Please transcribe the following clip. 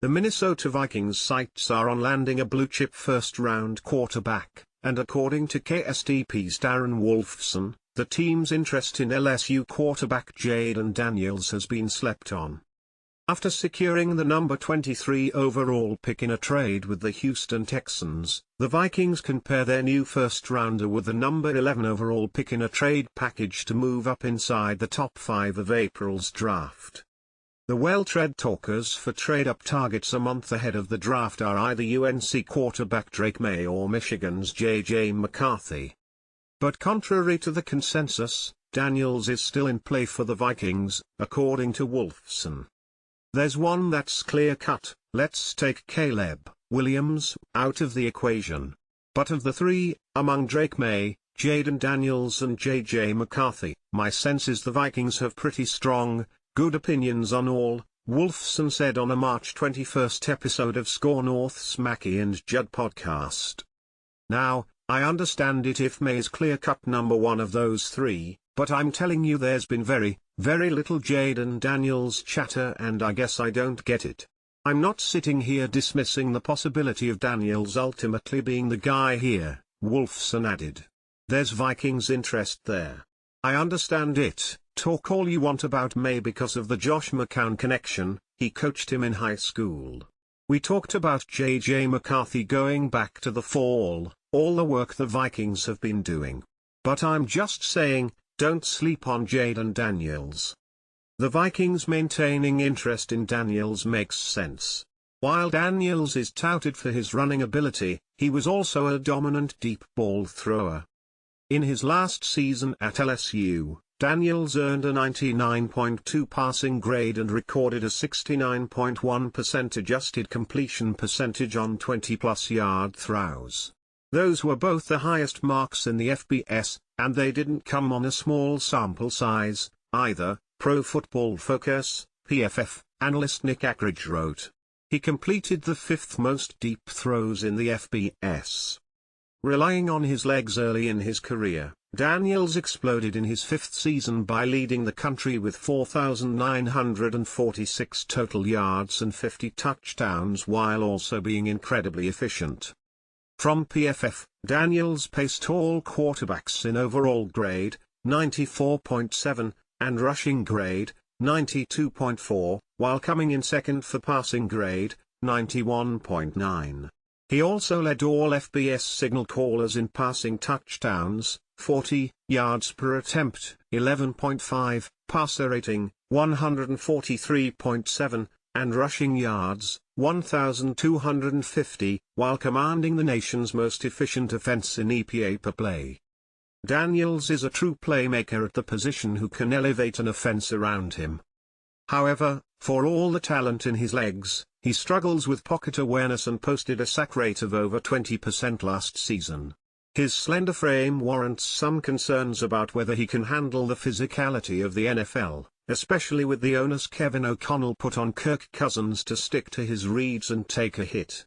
The Minnesota Vikings' sights are on landing a blue-chip first-round quarterback, and according to KSTP's Darren Wolfson, the team's interest in LSU quarterback Jayden Daniels has been slept on. After securing the number 23 overall pick in a trade with the Houston Texans, the Vikings can pair their new first-rounder with the number 11 overall pick in a trade package to move up inside the top 5 of April's draft. The well-tread talkers for trade-up targets a month ahead of the draft are either UNC quarterback Drake May or Michigan's J.J. McCarthy. But contrary to the consensus, Daniels is still in play for the Vikings, according to Wolfson. There's one that's clear-cut: let's take Caleb Williams out of the equation. But of the three, among Drake May, Jayden Daniels and J.J. McCarthy, my sense is the Vikings have pretty strong, good opinions on all, Wolfson said on a March 21 episode of Score North's Mackey and Judd podcast. Now, I understand it if May's clear-cut number one of those three, but I'm telling you there's been very little Jayden Daniels chatter, and I guess I don't get it. I'm not sitting here dismissing the possibility of Daniels ultimately being the guy here, Wolfson added. There's Vikings interest there. I understand it. Talk all you want about May because of the Josh McCown connection, he coached him in high school. We talked about J.J. McCarthy going back to the fall, all the work the Vikings have been doing. But I'm just saying, don't sleep on Jayden Daniels. The Vikings maintaining interest in Daniels makes sense. While Daniels is touted for his running ability, he was also a dominant deep ball thrower. In his last season at LSU, Daniels earned a 99.2 passing grade and recorded a 69.1% adjusted completion percentage on 20-plus yard throws. Those were both the highest marks in the FBS, and they didn't come on a small sample size, either, Pro Football Focus, PFF, analyst Nick Ackridge wrote. He completed the fifth most deep throws in the FBS. Relying on his legs early in his career, Daniels exploded in his fifth season by leading the country with 4,946 total yards and 50 touchdowns while also being incredibly efficient. From PFF, Daniels paced all quarterbacks in overall grade, 94.7, and rushing grade, 92.4, while coming in second for passing grade, 91.9. He also led all FBS signal callers in passing touchdowns, 40, yards per attempt, 11.5, passer rating, 143.7, and rushing yards, 1,250, while commanding the nation's most efficient offense in EPA per play. Daniels is a true playmaker at the position who can elevate an offense around him. However, for all the talent in his legs, he struggles with pocket awareness and posted a sack rate of over 20% last season. His slender frame warrants some concerns about whether he can handle the physicality of the NFL, especially with the onus Kevin O'Connell put on Kirk Cousins to stick to his reads and take a hit.